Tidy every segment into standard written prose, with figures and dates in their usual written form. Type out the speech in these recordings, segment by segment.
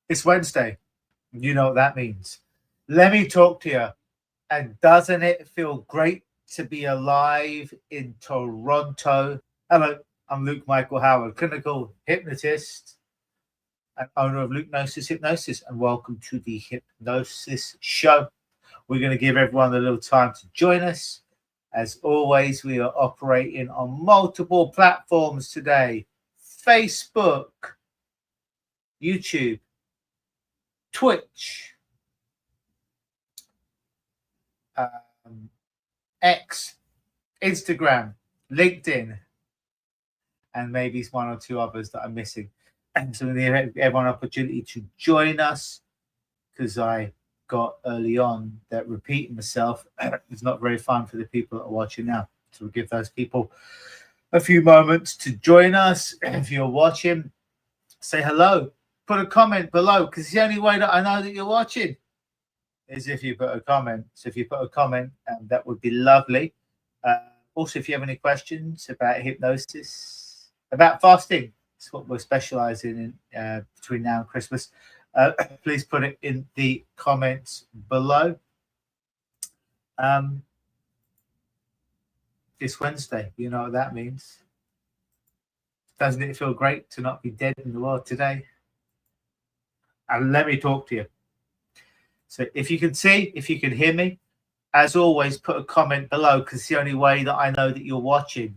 It's Wednesday. You know what that means. Let me talk to you. And doesn't it feel great to be alive in Toronto? Hello, I'm Luke Michael Howard, clinical hypnotist and owner of Hypnosis, and welcome to the Hypnosis Show. We're going to give everyone a little time to join us. As always, we are operating on multiple platforms today: Facebook, YouTube, Twitch, X, Instagram, LinkedIn, and maybe it's one or two others that I'm missing. And so we give everyone an opportunity to join us, because I got early on that repeating myself is not very fun for the people that are watching now. So we'll give those people a few moments to join us. If you're watching, say hello. Put a comment below, because the only way that I know that you're watching is if you put a comment. So if you put a comment, that would be lovely. Also, if you have any questions about hypnosis, about fasting, it's what we're specializing in between now and Christmas, please put it in the comments below. It's Wednesday. You know what that means. Doesn't it feel great to not be dead in the world today? And let me talk to you. So if you can see, if you can hear me, as always, put a comment below, because it's the only way that I know that you're watching.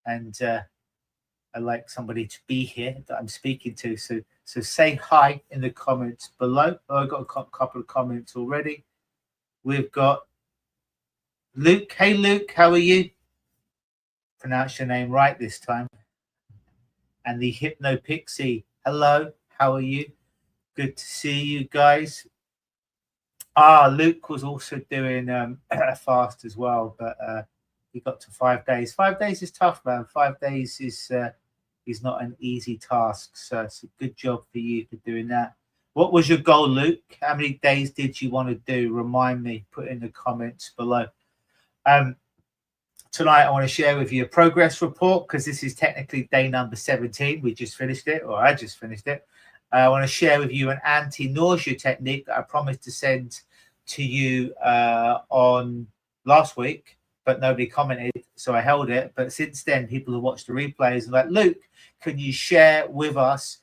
And I'd like somebody to be here that I'm speaking to. So say hi in the comments below. Oh, I've got a couple of comments already. We've got Luke. Hey, Luke, how are you? Pronounce your name right this time. And the Hypno Pixie. Hello, how are you? Good to see you guys. Luke was also doing a fast as well, but he got to 5 days. 5 days is tough, man. 5 days is not an easy task. So it's a good job for you for doing that. What was your goal, Luke? How many days did you want to do? Remind me, put in the comments below. Tonight, I want to share with you a progress report, because this is technically day number 17. We just finished it, or I just finished it. I want to share with you an anti-nausea technique that I promised to send to you on last week, but nobody commented, so I held it. But since then, people have watched the replays and like, Luke, can you share with us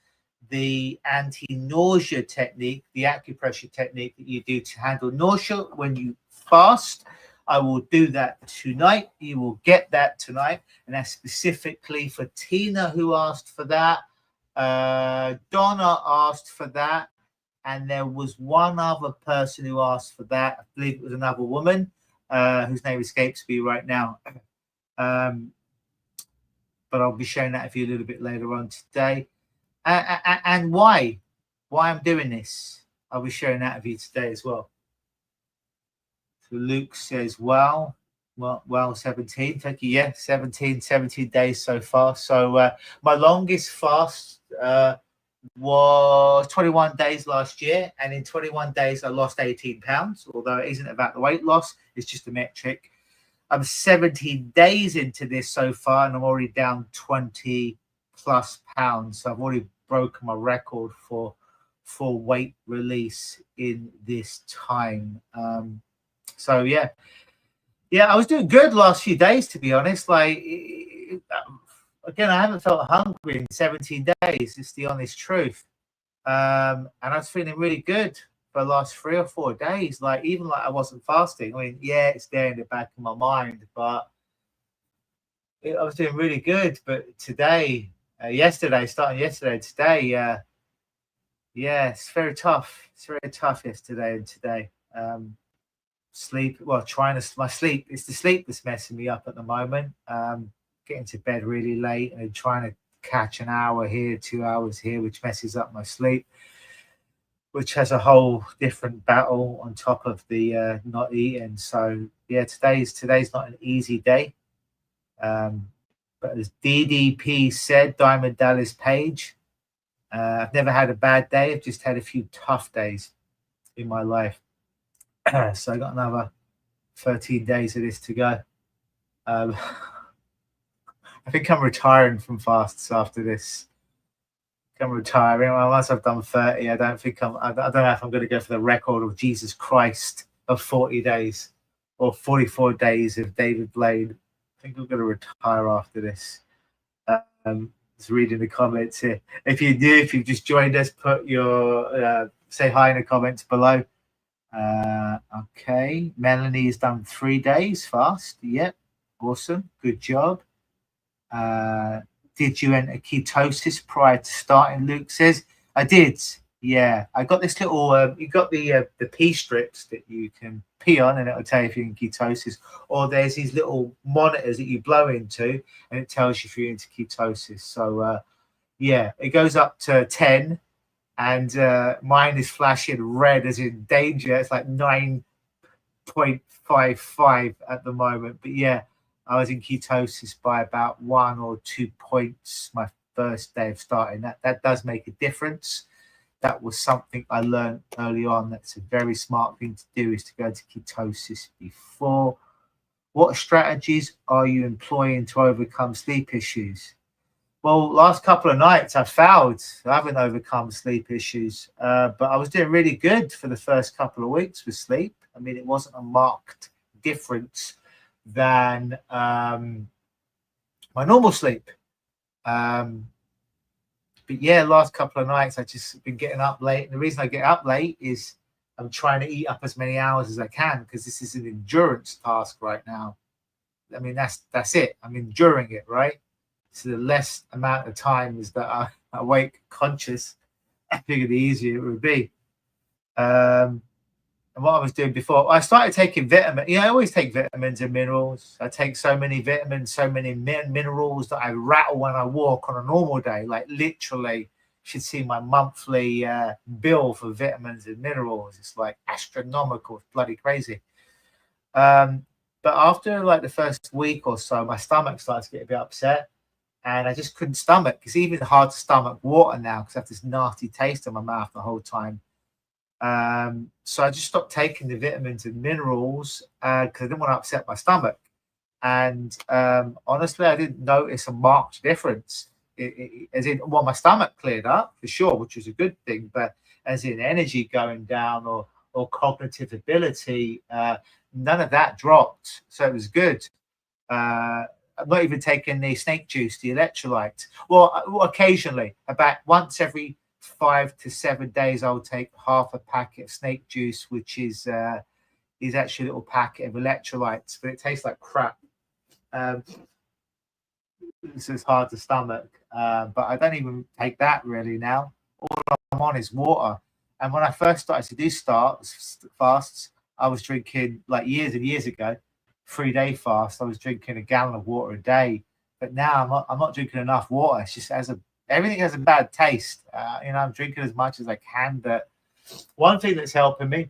the anti-nausea technique, the acupressure technique that you do to handle nausea when you fast? I will do that tonight. You will get that tonight, and that's specifically for Tina, who asked for that. Donna asked for that, and there was one other person who asked for that. I believe it was another woman whose name escapes me right now. But I'll be sharing that with you a little bit later on today. And why I'm doing this, I'll be sharing that with you today as well. So Luke says, well, 17. Thank you. Yeah, 17 days so far. So my longest fast was 21 days last year, and in 21 days I lost 18 pounds. Although it isn't about the weight loss, it's just a metric. I'm 17 days into this so far, and I'm already down 20 plus pounds. So I've already broken my record for weight release in this time. So yeah, I was doing good last few days, to be honest. Like, again, I haven't felt hungry in 17 days. It's the honest truth. And I was feeling really good for the last 3 or 4 days. Like, even like I wasn't fasting. I mean, yeah, it's there in the back of my mind, but I was doing really good. But today, starting yesterday, today, yeah, it's very tough. It's very tough yesterday and today. My sleep, it's the sleep that's messing me up at the moment. Getting to bed really late and trying to catch an hour here, 2 hours here, which messes up my sleep, which has a whole different battle on top of the not eating. So yeah, today's not an easy day. But as DDP said, Diamond Dallas Page, I've never had a bad day. I've just had a few tough days in my life. So I got another 13 days of this to go. I think I'm retiring from fasts after this, I'm retiring. Well, once I've done 30, I don't know if I'm going to go for the record of Jesus Christ of 40 days or 44 days of David Blaine. I think I'm going to retire after this. Just reading the comments here. If you've just joined us, put your say hi in the comments below. Okay, Melanie has done 3 days fast. Yep, awesome, good job. Did you enter ketosis prior to starting? Luke says, I did. Yeah, I got this little. You got the pee strips that you can pee on, and it'll tell you if you're in ketosis. Or there's these little monitors that you blow into, and it tells you if you're into ketosis. So yeah, it goes up to 10, and mine is flashing red as in danger. It's like 9.55 at the moment. But yeah, I was in ketosis by about 1 or 2 points my first day of starting. That does make a difference. That was something I learned early on. That's a very smart thing to do, is to go into ketosis before. What strategies are you employing to overcome sleep issues? Well, last couple of nights I failed. I haven't overcome sleep issues, but I was doing really good for the first couple of weeks with sleep. I mean, it wasn't a marked difference than my normal sleep. But yeah, last couple of nights I just been getting up late. And the reason I get up late is I'm trying to eat up as many hours as I can, because this is an endurance task right now. I mean, that's it. I'm enduring it, right? So the less amount of time is that I awake conscious, I figured the easier it would be. And what I was doing before, I started taking vitamins. I always take vitamins and minerals. I take so many vitamins, so many minerals that I rattle when I walk on a normal day. Like literally, you should see my monthly bill for vitamins and minerals. It's like astronomical. It's bloody crazy. But after like the first week or so, my stomach started to get a bit upset. And I just couldn't stomach. It's even hard to stomach water now because I have this nasty taste in my mouth the whole time. So I just stopped taking the vitamins and minerals because I didn't want to upset my stomach. And honestly, I didn't notice a marked difference. As in, well, my stomach cleared up for sure, which was a good thing. But as in energy going down or cognitive ability, none of that dropped. So it was good. I'm not even taking the snake juice, the electrolyte. Well, occasionally, about once every 5 to 7 days, I'll take half a packet of snake juice, which is actually a little packet of electrolytes, but it tastes like crap. So it's hard to stomach. But I don't even take that really now. All I'm on is water. And when I first started to do fasts, I was drinking, like years and years ago, 3-day fast, I was drinking a gallon of water a day. But now I'm not drinking enough water. It's just everything has a bad taste. I'm drinking as much as I can. But one thing that's helping me,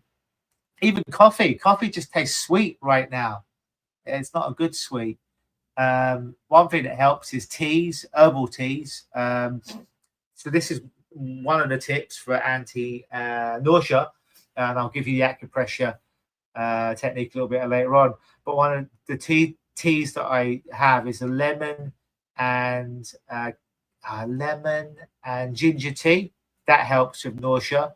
even coffee just tastes sweet right now. It's not a good sweet. One thing that helps is teas, herbal teas. So this is one of the tips for anti-nausea, and I'll give you the acupressure technique a little bit later on. But one of the teas that I have is a lemon and ginger tea. That helps with nausea.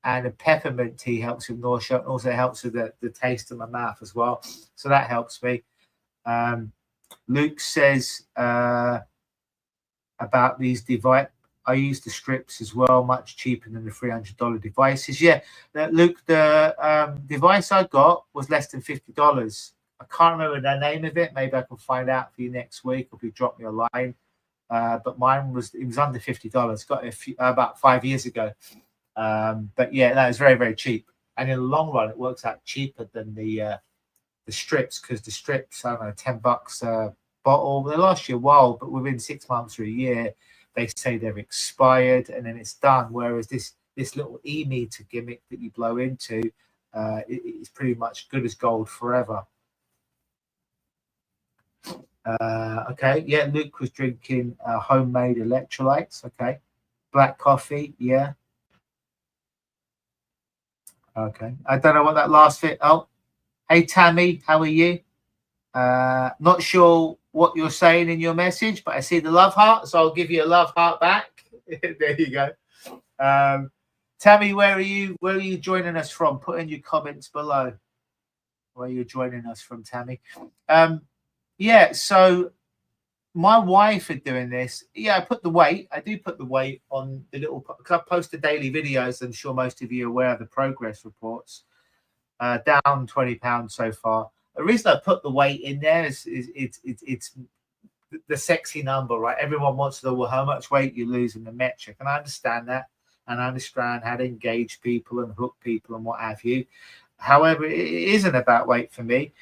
And a peppermint tea helps with nausea. And also helps with the taste in my mouth as well. So that helps me. Luke says about these devices. I use the strips as well, much cheaper than the $300 devices. Yeah, Luke, the device I got was less than $50. I can't remember the name of it. Maybe I can find out for you next week, or if you drop me a line. But mine was under $50. Got it about 5 years ago. But yeah, that is very, very cheap. And in the long run, it works out cheaper than the strips, because the strips, I don't know, $10 a bottle. They last you a while, but within 6 months or a year, they say they're expired, and then it's done. Whereas this little e-meter gimmick that you blow into, it's pretty much good as gold forever. Okay, yeah, Luke was drinking homemade electrolytes. Okay, black coffee, yeah. Okay, I don't know what that last bit. Oh, hey Tammy, how are you? Not sure what you're saying in your message, but I see the love heart, so I'll give you a love heart back. There you go. Tammy, where are you joining us from? Put in your comments below where you're joining us from, Tammy. Yeah, so my wife is doing this. Yeah, I do put the weight on the little, because I post the daily videos. I'm sure most of you are aware of the progress reports. Down 20 pounds so far. The reason I put the weight in there is it's the sexy number, right? Everyone wants to know, well, how much weight you lose in the metric, and I understand that, and I understand how to engage people and hook people and what have you. However, it isn't about weight for me,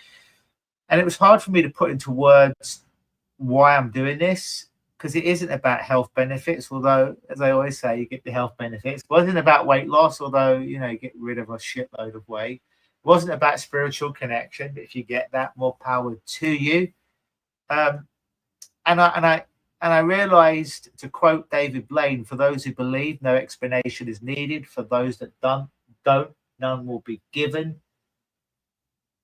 and it was hard for me to put into words why I'm doing this, because it isn't about health benefits, although, as I always say, you get the health benefits. It wasn't about weight loss, although, you know, you get rid of a shitload of weight. It wasn't about spiritual connection, but if you get that, more power to you. And I realized, to quote David Blaine, for those who believe, no explanation is needed. For those that don't, none will be given.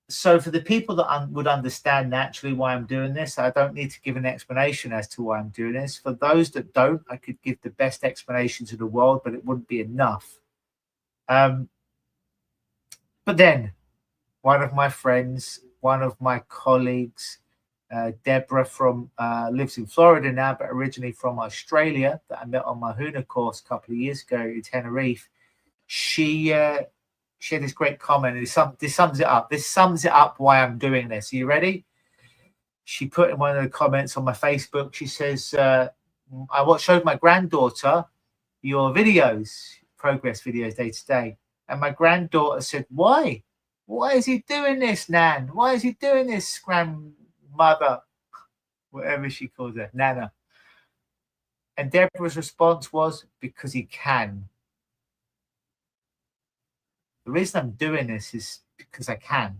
So for the people that would understand naturally why I'm doing this, I don't need to give an explanation as to why I'm doing this. For those that don't, I could give the best explanation to the world, but it wouldn't be enough. But then one of my friends, one of my colleagues, Deborah lives in Florida now, but originally from Australia, that I met on my Huna course a couple of years ago in Tenerife. She had this great comment, and this sums it up. This sums it up why I'm doing this. Are you ready? She put in one of the comments on my Facebook, she says, I showed my granddaughter your videos, progress videos day to day. And my granddaughter said, why? Why is he doing this, Nan? Why is he doing this, grandmother? Whatever she calls her, Nana. And Deborah's response was, because he can. The reason I'm doing this is because I can.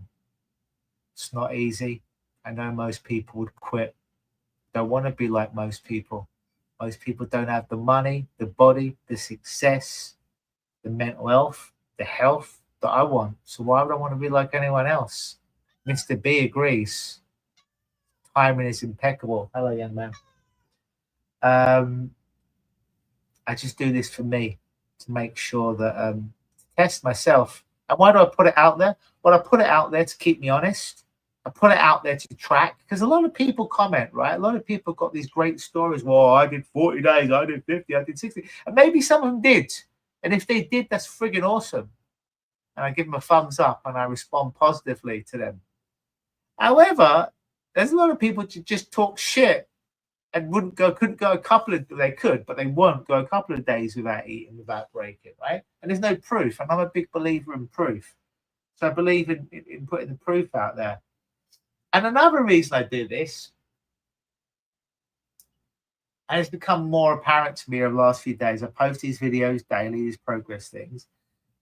It's not easy. I know most people would quit. Don't want to be like most people. Most people don't have the money, the body, the success, the mental health, the health that I want. So why would I want to be like anyone else? Mr. B agrees. Timing is impeccable. Hello, young man. I just do this for me, to make sure that test myself. And why do I put it out there? Well, I put it out there to keep me honest. I put it out there to track, because a lot of people comment, right? A lot of people got these great stories. Well, I did 40 days, I did 50, I did 60. And maybe some of them did. And if they did, that's friggin' awesome. And I give them a thumbs up and I respond positively to them. However, there's a lot of people who just talk shit and couldn't go a couple of, they could, but they won't go a couple of days without eating, without breaking, right? And there's no proof. And I'm a big believer in proof. So I believe in putting the proof out there. And another reason I do this, and it's become more apparent to me over the last few days, I post these videos daily, these progress things.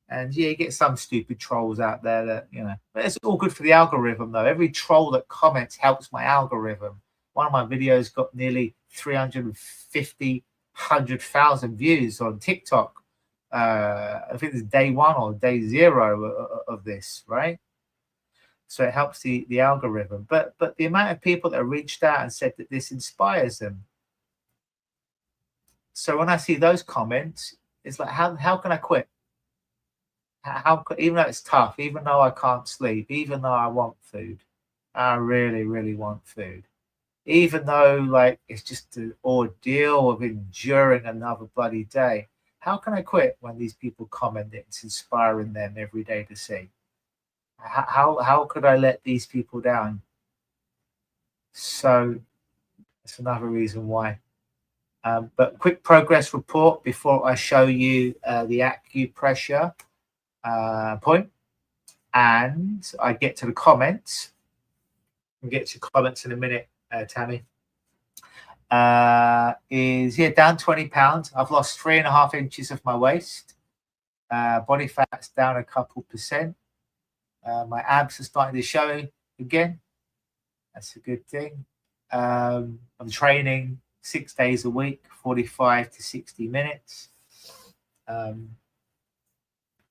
And yeah, you get some stupid trolls out there that, you know, but it's all good for the algorithm though. Every troll that comments helps my algorithm. One of my videos got nearly 100,000 views on TikTok. I think it's day 1 or day 0 of this, right? So it helps the algorithm. But the amount of people that reached out and said that this inspires them. So when I see those comments, it's like, how can I quit? Even though it's tough, even though I can't sleep, even though I want food, I really, really want food. Even though, like, it's just an ordeal of enduring another bloody day. How can I quit when these people comment that it's inspiring them every day to see? How could I let these people down? So that's another reason why. But quick progress report before I show you the acupressure point, and I get to the comments. We'll get to comments in a minute, Tammy. Is down 20 pounds. I've lost 3.5 inches of my waist. Body fat's down a couple percent. My abs are starting to show again. That's a good thing. I'm training 6 days a week, 45 to 60 minutes.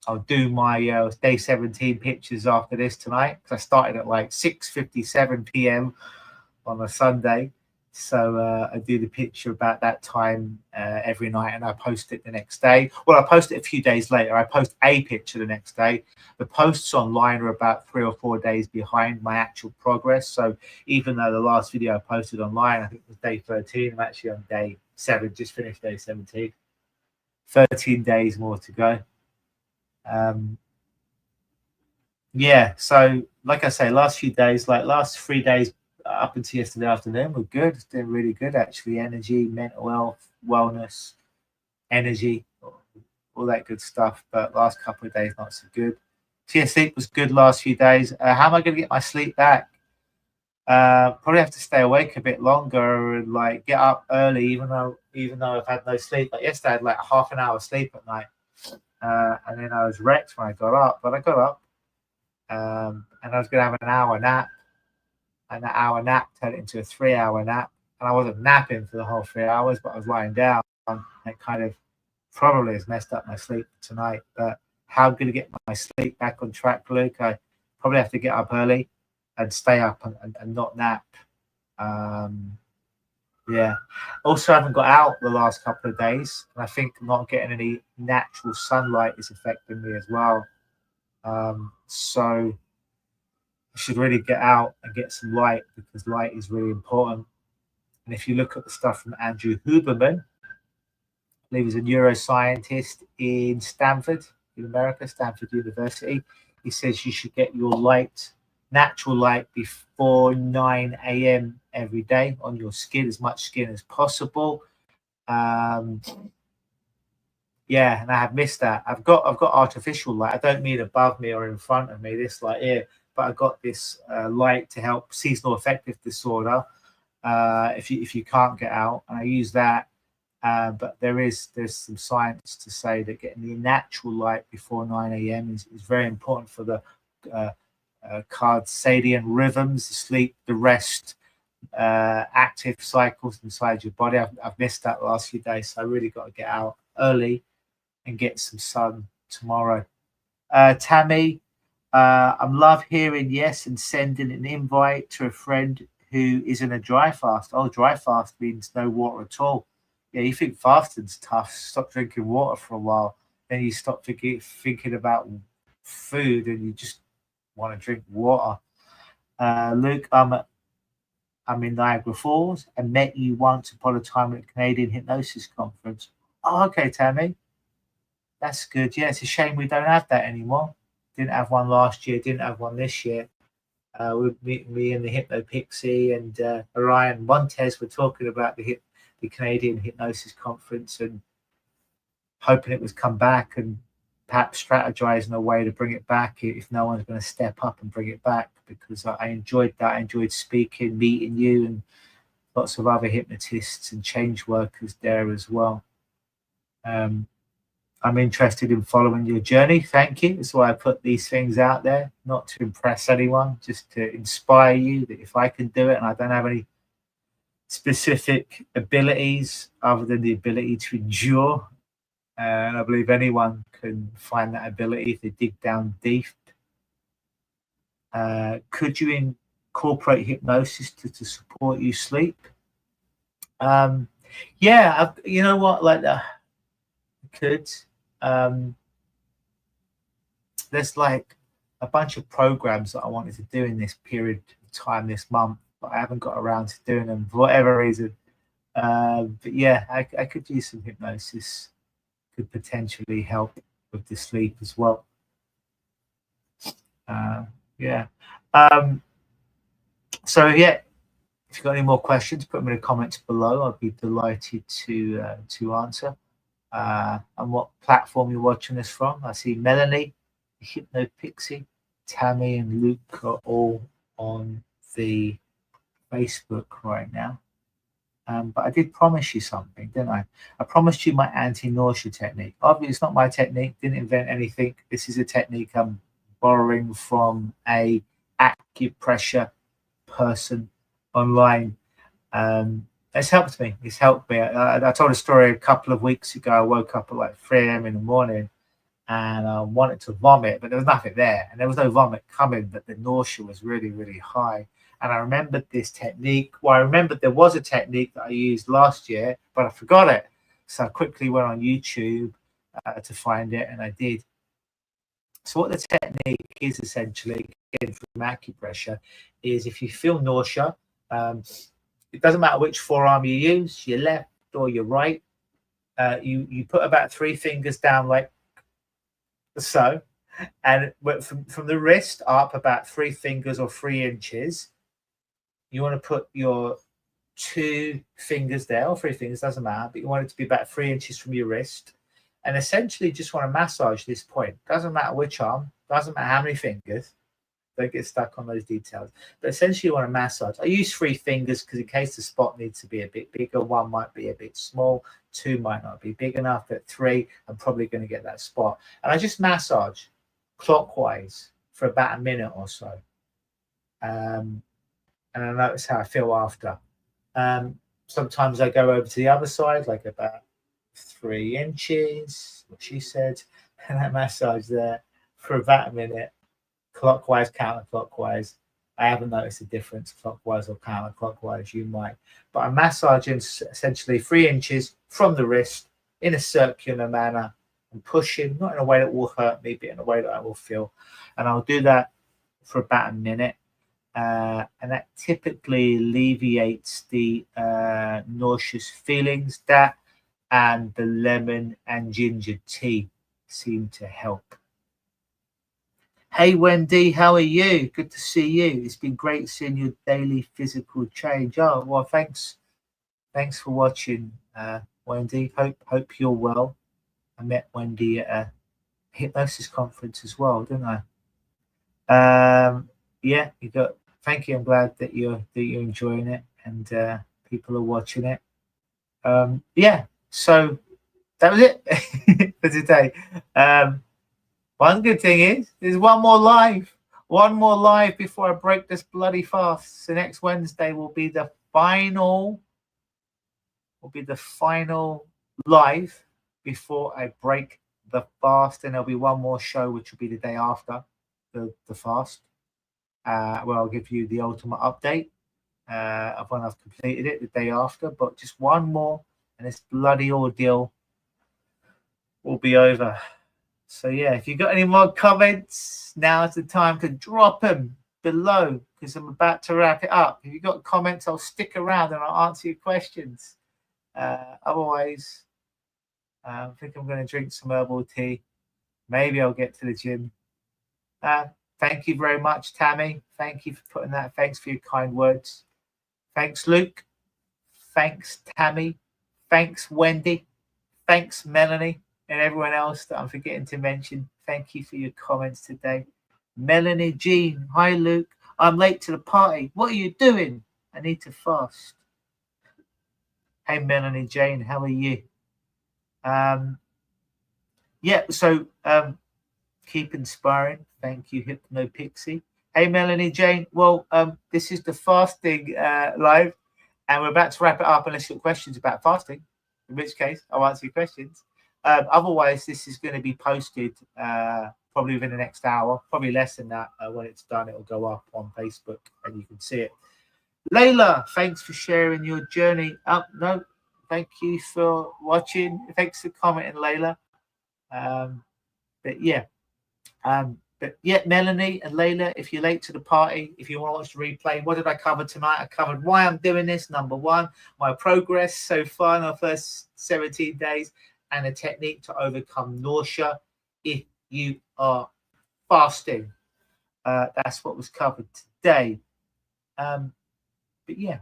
I'll do my day 17 pictures after this tonight, because I started at like 6:57 p.m. on a Sunday. So I do the picture about that time every night, and I post it the next day. Well, I post it a few days later. I post a picture the next day. The posts online are about 3 or 4 days behind my actual progress. So even though the last video I posted online, I think it was day 13, I'm actually on day 7, just finished day 17. 13 days more to go. Yeah, so like I say, last few days, like last 3 days up until yesterday afternoon were good. It's been really good actually. Energy, mental health, wellness, energy, all that good stuff. But last couple of days not so good. So yeah, sleep was good last few days. How am I going to get my sleep back? Probably have to stay awake a bit longer and like get up early, even though I've had no sleep. Like yesterday, I had like half an hour sleep at night, and then I was wrecked when I got up. But I got up, and I was going to have an hour nap, and that hour nap turned into a 3-hour nap. And I wasn't napping for the whole 3 hours, but I was lying down. And it kind of probably has messed up my sleep tonight. But how I'm going to get my sleep back on track, Luke? I probably have to get up early and stay up and not nap. Yeah. Also, I haven't got out the last couple of days, and I think not getting any natural sunlight is affecting me as well. So I should really get out and get some light, because light is really important. And if you look at the stuff from Andrew Huberman, I believe he's a neuroscientist in Stanford, in America, Stanford University. He says you should get your light, natural light, before 9 a.m. every day on your skin, as much skin as possible. Yeah, and I have missed that. I've got artificial light. I don't mean above me or in front of me, this light here, but I got this light to help seasonal affective disorder. If you can't get out, and I use that. But there's some science to say that getting the natural light before 9 a.m. is very important for the circadian rhythms, the sleep, the rest, active cycles inside your body. I've missed that last few days, so I really got to get out early and get some sun tomorrow. Tammy, I'm love hearing yes and sending an invite to a friend who is in a dry fast. Oh, dry fast means no water at all. Yeah, you think fasting's tough, stop drinking water for a while, then you stop thinking about food and you just want to drink water. Luke, I'm in Niagara Falls. I met you once upon a time at the Canadian Hypnosis Conference. Oh, okay, Tammy. That's good. Yeah, it's a shame we don't have that anymore. Didn't have one last year, didn't have one this year. With me and the Hypno Pixie and Orion Montes were talking about the Canadian Hypnosis Conference and hoping it was come back, and perhaps strategizing a way to bring it back if no one's going to step up and bring it back, because I enjoyed that. I enjoyed speaking, meeting you, and lots of other hypnotists and change workers there as well. I'm interested in following your journey. Thank you. That's why I put these things out there, not to impress anyone, just to inspire you that if I can do it, and I don't have any specific abilities other than the ability to endure, and I believe anyone can find that ability if they dig down deep. Could you incorporate hypnosis to support you sleep? Yeah, you know what, like could. There's like a bunch of programs that I wanted to do in this period of time this month, but I haven't got around to doing them for whatever reason. But yeah, I could use some hypnosis. Could potentially help with the sleep as well. Yeah. So yeah, if you've got any more questions, put them in the comments below. I'd be delighted to answer. And what platform you're watching this from? I see Melanie, Hypno Pixie, Tammy, and Luke are all on the Facebook right now. But I did promise you something, didn't I? I promised you my anti-nausea technique. Obviously, it's not my technique. Didn't invent anything. This is a technique I'm borrowing from a acupressure person online. It's helped me. It's helped me. I told a story a couple of weeks ago. I woke up at like 3 a.m. in the morning and I wanted to vomit, but there was nothing there. And there was no vomit coming, but the nausea was really, really high. And I remembered this technique. Well, I remembered there was a technique that I used last year, but I forgot it. So I quickly went on YouTube to find it, and I did. So what the technique is essentially, again, from acupressure, is if you feel nausea, it doesn't matter which forearm you use, your left or your right, you put about 3 fingers down like so, and from the wrist up about 3 fingers or 3 inches, you want to put your 2 fingers there, or 3 fingers, doesn't matter, but you want it to be about 3 inches from your wrist, and essentially just want to massage this point. Doesn't matter which arm, doesn't matter how many fingers. Don't get stuck on those details. But essentially you want to massage. I use 3 fingers because in case the spot needs to be a bit bigger, 1 might be a bit small, 2 might not be big enough, but 3, I'm probably going to get that spot. And I just massage clockwise for about a minute or so. And I notice how I feel after. Sometimes I go over to the other side, like about 3 inches, what she said, and I massage there for about a minute, clockwise, counterclockwise. I haven't noticed a difference, clockwise or counterclockwise, you might. But I'm massaging essentially 3 inches from the wrist in a circular manner and pushing, not in a way that will hurt me, but in a way that I will feel. And I'll do that for about a minute. And that typically alleviates the nauseous feelings. That and the lemon and ginger tea seem to help. Hey Wendy, how are you? Good to see you. It's been great seeing your daily physical change. Oh well, thanks for watching, Wendy. Hope you're well. I met Wendy at a hypnosis conference as well, didn't I? Yeah, you got. Thank you. I'm glad that you're enjoying it and people are watching it. Yeah. So that was it for today. One good thing is there's one more live before I break this bloody fast. So next Wednesday will be the final live before I break the fast, and there'll be one more show which will be the day after the fast, where I'll give you the ultimate update of when I've completed it the day after. But just one more, and this bloody ordeal will be over. So yeah, if you've got any more comments, now's the time to drop them below because I'm about to wrap it up. If you've got comments, I'll stick around and I'll answer your questions. Otherwise, I think I'm going to drink some herbal tea. Maybe I'll get to the gym. Thank you very much, Tammy. Thank you for putting that. Thanks for your kind words. Thanks, Luke. Thanks, Tammy. Thanks, Wendy. Thanks, Melanie. And everyone else that I'm forgetting to mention, thank you for your comments today. Melanie Jean, hi Luke, I'm late to the party. What are you doing? I need to fast. Hey Melanie Jane, how are you? Yeah, so keep inspiring. Thank you, Hypno Pixie. Hey Melanie Jane, well, this is the fasting live, and we're about to wrap it up unless you've got questions about fasting, in which case I'll answer your questions. Otherwise, this is going to be posted probably within the next hour, probably less than that. When it's done, it will go up on Facebook and you can see it. Layla, thanks for sharing your journey. No, thank you for watching. Thanks for commenting, Layla. But yeah, Melanie and Layla, if you're late to the party, if you want to watch the replay, what did I cover tonight? I covered why I'm doing this. Number 1, my progress so far in the first 17 days. And a technique to overcome nausea if you are fasting. That's what was covered today. But yeah,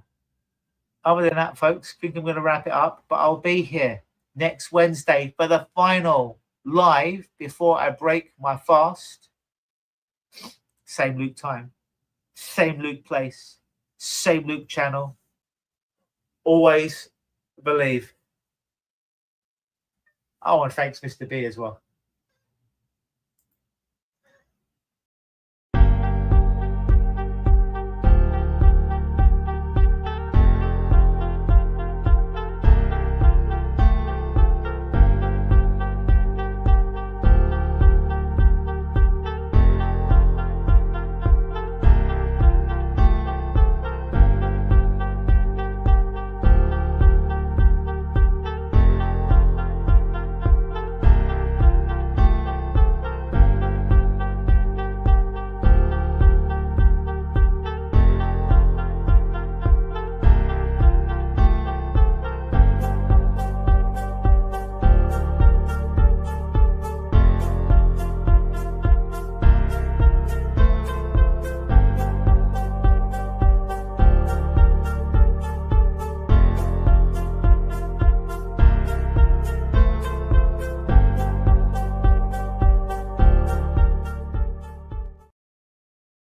other than that, folks, I think I'm going to wrap it up. But I'll be here next Wednesday for the final live before I break my fast. Same Luke time, same Luke place, same Luke channel. Always believe. Oh, and thanks, Mr. B, as well.